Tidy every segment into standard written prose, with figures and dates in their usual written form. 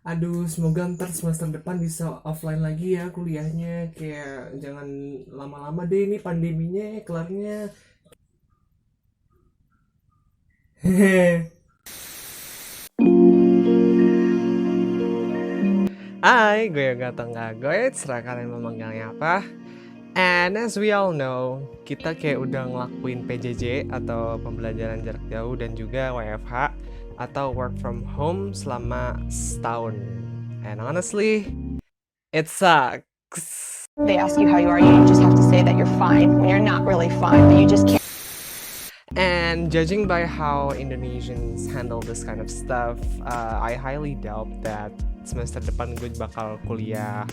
Aduh, semoga ntar semester depan bisa offline lagi ya kuliahnya. Kayak jangan lama-lama deh ini pandeminya kelarnya. Hehe. Hai, gue Yoga Tengah Gue, serah kalian memanggilnya apa. And as we all know, kita kayak udah ngelakuin PJJ atau pembelajaran jarak jauh dan juga WFH atau work from home selama setahun. And honestly, it sucks. They ask you how you are, you just have to say that you're fine when you're not really fine, but you just can't. And judging by how Indonesians handle this kind of stuff, I highly doubt that semester depan gue bakal kuliah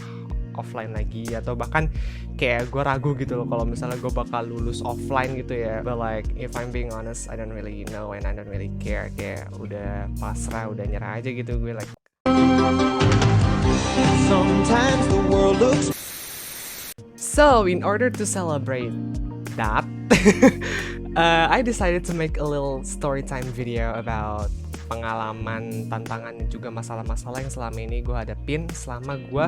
offline lagi, atau bahkan kayak gue ragu gitu loh kalau misalnya gue bakal lulus offline gitu ya. But like if I'm being honest, I don't really know and I don't really care. Kayak udah pasrah, udah nyerah aja gitu gue like. Sometimes the world looks. So in order to celebrate that, I decided to make a little story time video about pengalaman, tantangan, dan juga masalah-masalah yang selama ini gue hadapin selama gue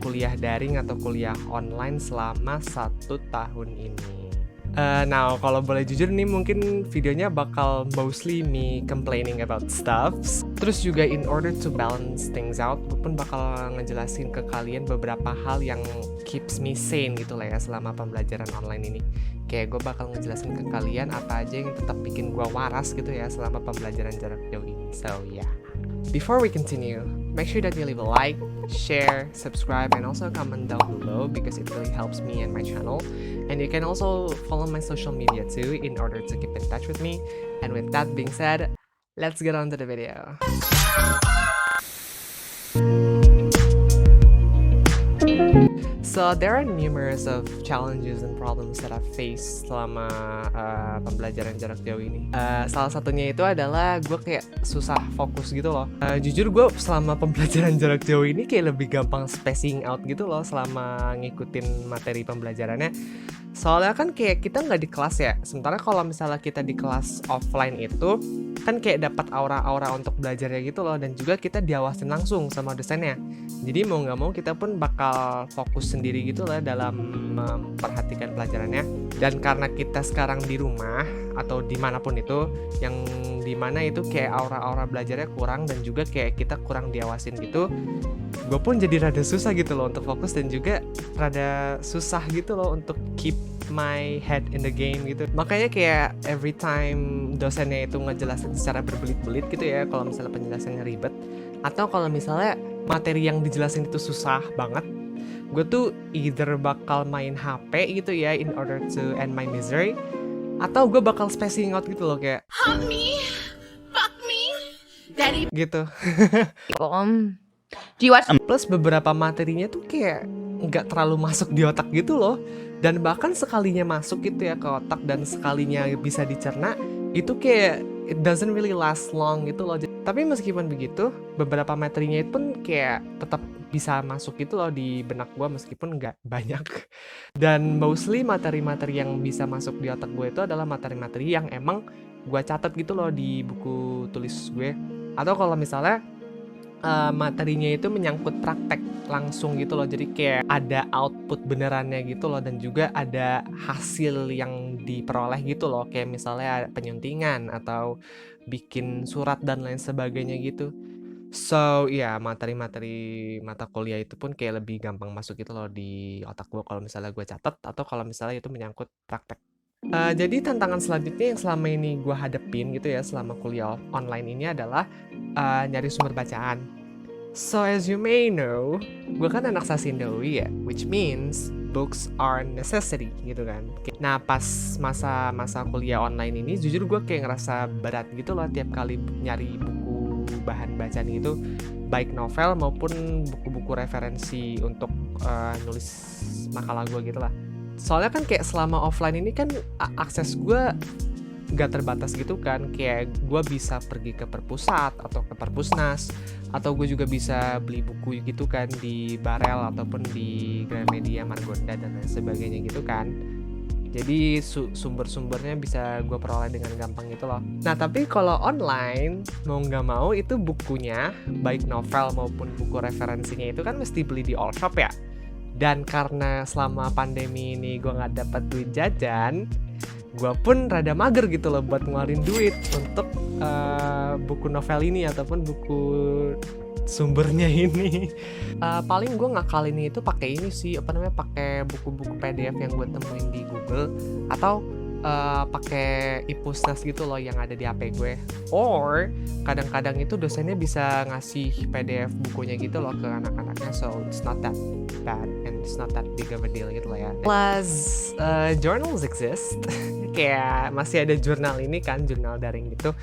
kuliah daring atau kuliah online selama 1 tahun ini. Now, kalau boleh jujur nih, mungkin videonya bakal mostly me complaining about stuffs. Terus juga in order to balance things out, gue pun bakal ngejelasin ke kalian beberapa hal yang keeps me sane gitu lah ya selama pembelajaran online ini. Kayak gue bakal ngejelasin ke kalian apa aja yang tetap bikin gue waras gitu ya selama pembelajaran jarak jauh ini. So yeah. Before we continue, make sure that you leave a like, share, subscribe, and also comment down below because it really helps me and my channel. And you can also follow my social media too in order to keep in touch with me. And with that being said, let's get on to the video. So there are numerous of challenges and problems that I've faced selama pembelajaran jarak jauh ini. Salah satunya itu adalah gue kayak susah fokus gitu loh. Jujur gue selama pembelajaran jarak jauh ini kayak lebih gampang spacing out gitu loh selama ngikutin materi pembelajarannya. Soalnya kan kayak kita nggak di kelas ya. Sementara kalau misalnya kita di kelas offline itu kan kayak dapat aura-aura untuk belajarnya gitu loh, dan juga kita diawasin langsung sama dosennya. Jadi mau nggak mau kita pun bakal fokus sendiri gitu lah dalam memperhatikan pelajarannya. Dan karena kita sekarang di rumah atau dimanapun itu, yang dimana itu kayak aura-aura belajarnya kurang dan juga kayak kita kurang diawasin gitu, gue pun jadi rada susah gitu loh untuk fokus, dan juga rada susah gitu loh untuk keep my head in the game gitu. Makanya kayak every time dosennya itu ngejelasin secara berbelit-belit gitu ya, kalau misalnya penjelasannya ribet atau kalau misalnya materi yang dijelasin itu susah banget, gue tuh either bakal main HP gitu ya in order to end my misery, atau gue bakal spacing out gitu loh kayak Hump me, fuck me, daddy. gitu. Do you watch? Plus beberapa materinya tuh kayak nggak terlalu masuk di otak gitu loh. Dan bahkan sekalinya masuk gitu ya ke otak dan sekalinya bisa dicerna, itu kayak it doesn't really last long gitu loh. Tapi meskipun begitu, beberapa materinya itu pun kayak tetap bisa masuk gitu loh di benak gue meskipun nggak banyak. Dan mostly materi-materi yang bisa masuk di otak gue itu adalah materi-materi yang emang gue catat gitu loh di buku tulis gue. Atau kalau misalnya materinya itu menyangkut praktek langsung gitu loh, jadi kayak ada output benerannya gitu loh, dan juga ada hasil yang diperoleh gitu loh, kayak misalnya penyuntingan atau bikin surat dan lain sebagainya gitu. So ya, materi-materi mata kuliah itu pun kayak lebih gampang masuk gitu loh di otak gue kalau misalnya gue catat atau kalau misalnya itu menyangkut praktek. Jadi tantangan selanjutnya yang selama ini gue hadepin gitu ya selama kuliah online ini adalah nyari sumber bacaan. So as you may know, gue kan anak Sasindawi ya, which means books are necessity gitu kan. Nah pas masa kuliah online ini, jujur gue kayak ngerasa berat gitu loh tiap kali nyari buku bahan bacaan gitu, baik novel maupun buku-buku referensi untuk nulis makalah gue gitu lah. Soalnya kan kayak selama offline ini kan akses gue gak terbatas gitu kan, kayak gue bisa pergi ke perpusat atau ke perpusnas, atau gue juga bisa beli buku gitu kan di Barel ataupun di Gramedia, Margonda dan lain sebagainya gitu kan. Jadi sumber-sumbernya bisa gue peroleh dengan gampang gitu loh. Nah tapi kalau online mau nggak mau itu bukunya, baik novel maupun buku referensinya itu kan mesti beli di all shop ya. Dan karena selama pandemi ini gue nggak dapat duit jajan, gue pun rada mager gitu loh buat ngeluarin duit untuk buku novel ini ataupun buku sumbernya ini. Paling gue ngakalinnya itu pakai ini sih, pakai buku-buku PDF yang gue temuin di Google, atau pakai e-Pusnas gitu loh yang ada di HP gue. Or kadang-kadang itu dosennya bisa ngasih PDF bukunya gitu loh ke anak-anaknya, so it's not that bad and it's not that big of a deal gitu lah ya. Plus journals exist. Kayak masih ada jurnal ini kan, jurnal daring gitu.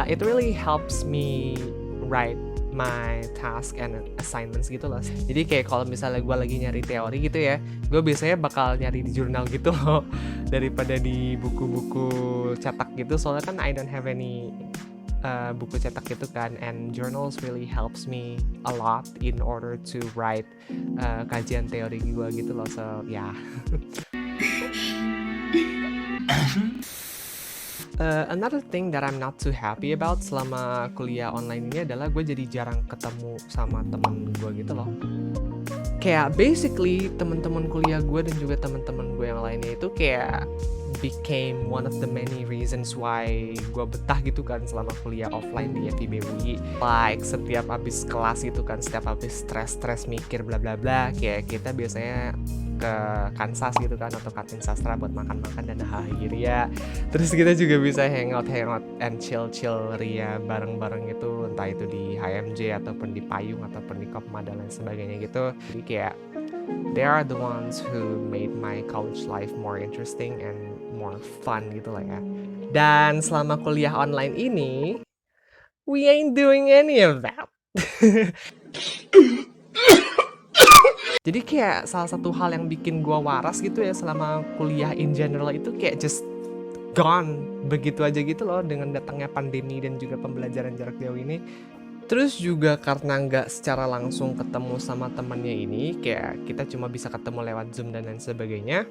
It really helps me write my task and assignments gitu loh. Jadi kayak kalau misalnya gue lagi nyari teori gitu ya, gue biasanya bakal nyari di jurnal gitu loh daripada di buku-buku cetak gitu. Soalnya kan I don't have any buku cetak gitu kan, and journals really helps me a lot in order to write kajian teori gue gitu loh. So yeah. Another thing that I'm not too happy about selama kuliah online ini adalah gue jadi jarang ketemu sama temen gue gitu loh. Kayak basically temen-temen kuliah gue dan juga temen-temen gue yang lainnya itu kayak became one of the many reasons why gue betah gitu kan selama kuliah offline di FIB UI. Like setiap habis kelas gitu kan, setiap habis stres mikir bla bla bla, kayak kita biasanya ke Kansas gitu kan, atau kantin sastra buat makan-makan dan ria. Terus kita juga bisa hangout and chill ria bareng-bareng gitu, entah itu di HMJ ataupun di Payung ataupun di Kopma dan lain sebagainya gitu. Jadi kayak they are the ones who made my college life more interesting and more fun gitu lah ya. Dan selama kuliah online ini, we ain't doing any of that. Jadi kayak salah satu hal yang bikin gua waras gitu ya selama kuliah in general itu kayak just gone begitu aja gitu loh dengan datangnya pandemi dan juga pembelajaran jarak jauh ini. Terus juga karena nggak secara langsung ketemu sama temennya ini, kayak kita cuma bisa ketemu lewat Zoom dan lain sebagainya.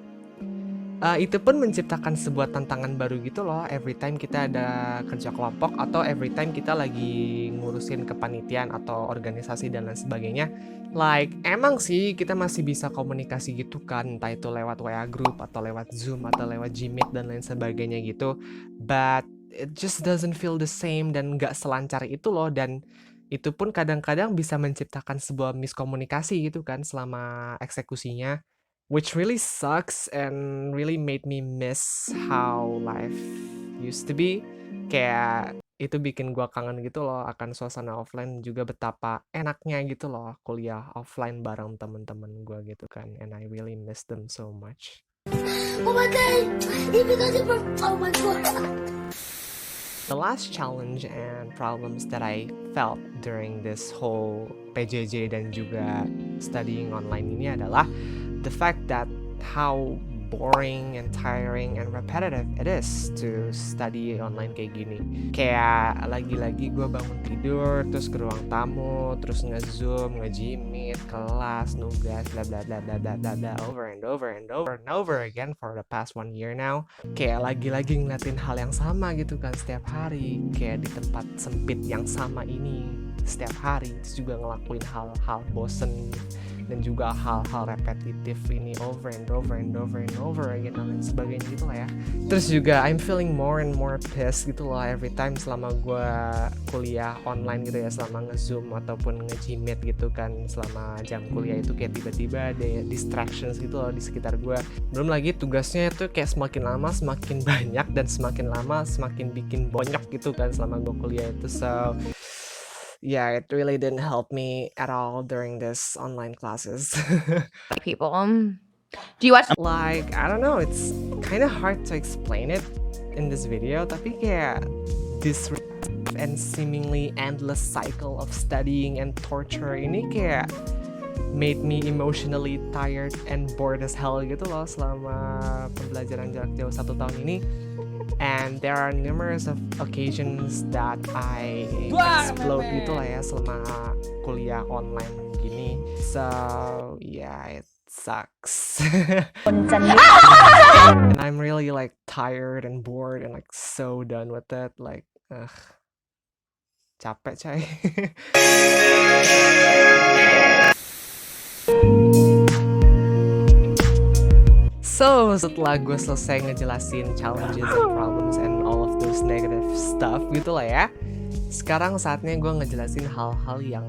Itu pun menciptakan sebuah tantangan baru gitu loh. Every time kita ada kerja kelompok atau every time kita lagi ngurusin kepanitiaan atau organisasi dan lain sebagainya. Like emang sih kita masih bisa komunikasi gitu kan, entah itu lewat WA group atau lewat Zoom atau lewat Gmeet dan lain sebagainya gitu. But it just doesn't feel the same dan nggak selancar itu loh. Dan itu pun kadang-kadang bisa menciptakan sebuah miskomunikasi gitu kan selama eksekusinya, which really sucks and really made me miss how life used to be. Kayak itu bikin gua kangen gitu loh akan suasana offline, juga betapa enaknya gitu loh kuliah offline bareng temen-temen gua gitu kan, and I really miss them so much. Oh my god! Oh my god! The last challenge and problems that I felt during this whole PJJ dan juga studying online ini adalah the fact that how boring and tiring and repetitive it is to study online kayak gini. Kayak lagi-lagi gue bangun tidur, terus ke ruang tamu, terus nge-zoom, nge-Gmeet, kelas, nugas, bla bla bla bla bla bla bla, over and over and over and over again for the past 1 year now. Kayak lagi-lagi ngeliatin hal yang sama gitu kan setiap hari, kayak di tempat sempit yang sama ini setiap hari, terus juga ngelakuin hal-hal bosen dan juga hal-hal repetitif ini over and over and over and over again dan lain sebagainya gitu lah ya. Terus juga I'm feeling more and more pissed gitu lah every time selama gue kuliah online gitu ya, selama nge-zoom ataupun nge-Gmeet gitu kan selama jam kuliah itu kayak tiba-tiba ada distractions gitu loh di sekitar gue. Belum lagi tugasnya itu kayak semakin lama semakin banyak dan semakin lama semakin bikin bonyok gitu kan selama gue kuliah itu. So yeah, it really didn't help me at all during this online classes. People. Do you watch? Like, I don't know, it's kind of hard to explain it in this video, tapi kayak this and seemingly endless cycle of studying and torture ini kayak made me emotionally tired and bored as hell gitu loh selama pembelajaran jarak jauh 1 tahun ini. And there are numerous of occasions that I explode gitu lah ya selama kuliah online gini. So yeah, it sucks. คนจะนึก And I'm really like tired and bored and like so done with it. Like, capek coy. So, setelah gue selesai ngejelasin challenges and problems and all of those negative stuff gitu lah ya, sekarang saatnya gue ngejelasin hal-hal yang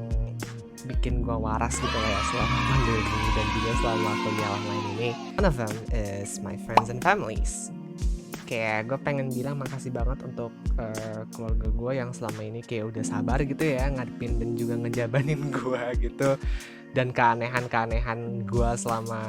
bikin gue waras gitu lah ya selama pandemi dan juga selama kuliah online ini. One of them is my friends and families. Kayak gue pengen bilang makasih banget untuk keluarga gue yang selama ini kayak udah sabar gitu ya ngadepin dan juga ngejabanin gue gitu, dan keanehan-keanehan gue selama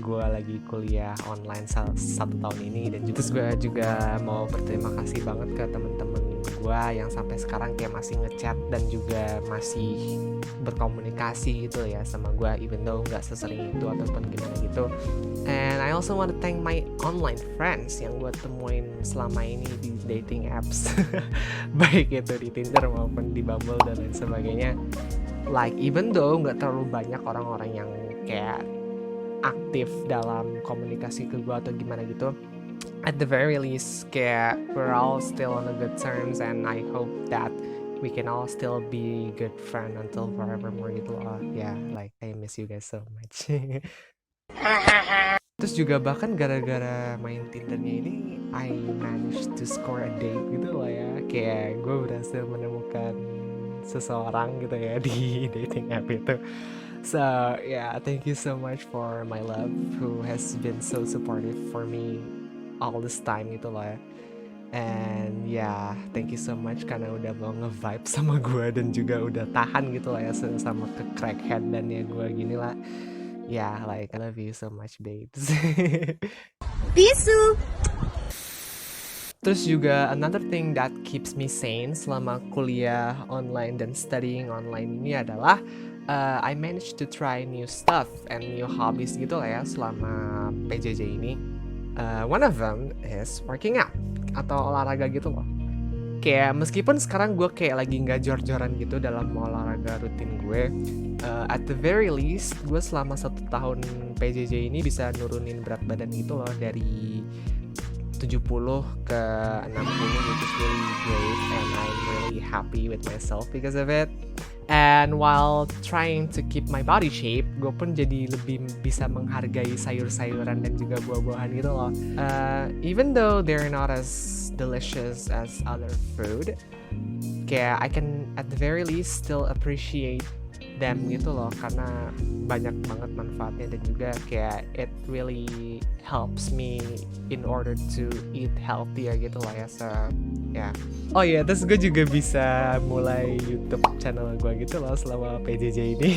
gue lagi kuliah online satu tahun ini. Dan juga gue juga mau berterima kasih banget ke temen-temen gue yang sampai sekarang kayak masih ngechat dan juga masih berkomunikasi gitu ya sama gue, even though nggak sesering itu ataupun gimana gitu. And I also want to thank my online friends yang gue temuin selama ini di dating apps baik itu di Tinder maupun di Bumble dan lain sebagainya. Like even though nggak terlalu banyak orang-orang yang kayak aktif dalam komunikasi ke gue atau gimana gitu, at the very least kayak we're all still on a good terms, and I hope that we can all still be good friend until forevermore gitu loh. Yeah, like I miss you guys so much. Terus juga bahkan gara-gara main Tindernya ini I managed to score a date gitu loh ya. Kayak gue berhasil menemukan seseorang gitu ya di dating app itu. So yeah, thank you so much for my love who has been so supportive for me all this time gitu loh ya. And yeah, thank you so much karena udah mau nge-vibe sama gue dan juga udah tahan gitu lah ya sama ke crackhead dan ya gue gini lah. Yeah, like I love you so much babes. Bisu. Terus juga another thing that keeps me sane selama kuliah online dan studying online ini adalah I managed to try new stuff and new hobbies gitu lah ya selama PJJ ini. One of them is working out atau olahraga gitu loh. Kayak meskipun sekarang gue kayak lagi nggak jor-joran gitu dalam olahraga rutin gue, at the very least gue selama 1 tahun PJJ ini bisa nurunin berat badan gitu loh dari 70 ke 60, which is really great and I'm really happy with myself because of it. And while trying to keep my body shape, gue pun jadi lebih bisa menghargai sayur-sayuran dan juga buah-buahan gitu loh. Even though they're not as delicious as other food, kayak I can at the very least still appreciate them gitu loh, karena banyak banget manfaatnya dan juga kayak it really helps me in order to eat healthier gitu lah ya. So yeah. Oh iya, terus gue juga bisa mulai YouTube channel gue gitu loh selama PJJ ini.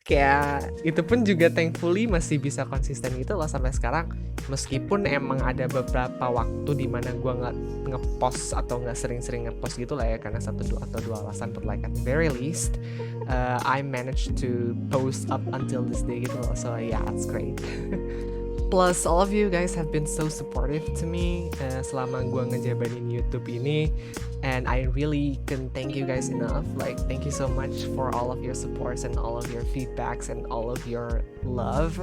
Kayak itu pun juga thankfully masih bisa konsisten gitu loh sampai sekarang, meskipun emang ada beberapa waktu dimana gue nggak ngepost atau nggak sering-sering ngepost gitu lah ya karena satu atau dua alasan, but like at the very least I managed to post up until this day gitu loh. So yeah, it's great. Plus all of you guys have been so supportive to me selama gue ngejabanin YouTube ini, and I really can thank you guys enough. Like thank you so much for all of your supports and all of your feedbacks and all of your love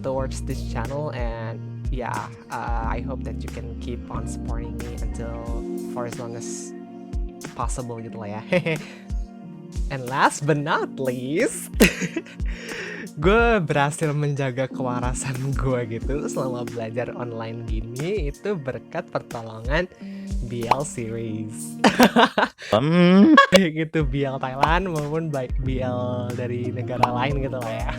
towards this channel. And yeah, I hope that you can keep on supporting me until for as long as possible gitu lah ya. And last but not least, gue berhasil menjaga kewarasan gue gitu selama belajar online gini itu berkat pertolongan BL series. Gitu BL Thailand maupun BL dari negara lain gitu lah ya.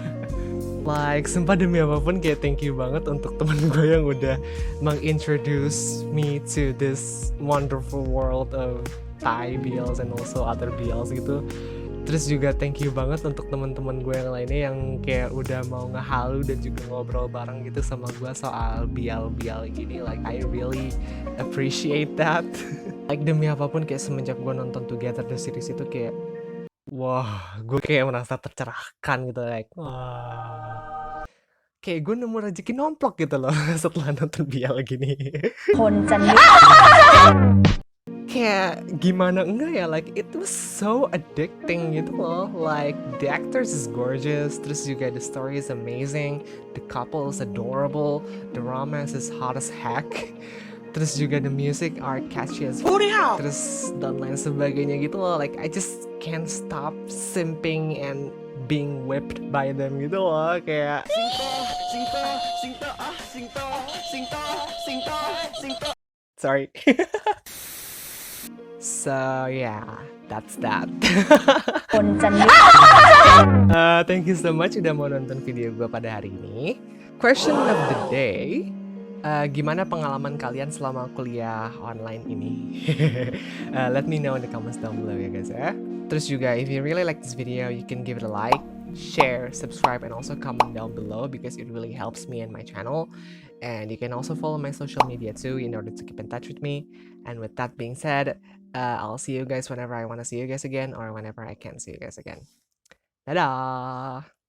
Like sumpah demi apapun kayak thank you banget untuk teman gue yang udah mengintroduce me to this wonderful world of Thai BLs and also other BLs gitu. Terus juga thank you banget untuk teman-teman gue yang lainnya yang kayak udah mau ngehalu dan juga ngobrol bareng gitu sama gue soal BL gini. Like I really appreciate that. Like demi apapun kayak semenjak gue nonton Together the series itu kayak wah, gue kayak merasa tercerahkan gitu, like wah, kayak gue nemu rezeki nomplok gitu loh setelah nonton BL gini. คนจะนึก kayak gimana enggak ya, like it was so addicting gitu loh. Like the actors is gorgeous, terus juga the story is amazing, the couple is adorable, the romance is hot as heck, terus juga the music are catchy as terus dan lain sebagainya gitu loh. Like I just can't stop simping and being whipped by them gitu loh. Kayak sorry. So yeah, that's that. Thank you so much udah mau nonton video gue pada hari ini. Question of the day, gimana pengalaman kalian selama kuliah online ini? Let me know in the comments down below ya guys ya. Terus juga if you really like this video, you can give it a like, share, subscribe, and also comment down below because it really helps me and my channel. And you can also follow my social media too in order to keep in touch with me. And with that being said, I'll see you guys whenever I want to see you guys again or whenever I can see you guys again. Dadah!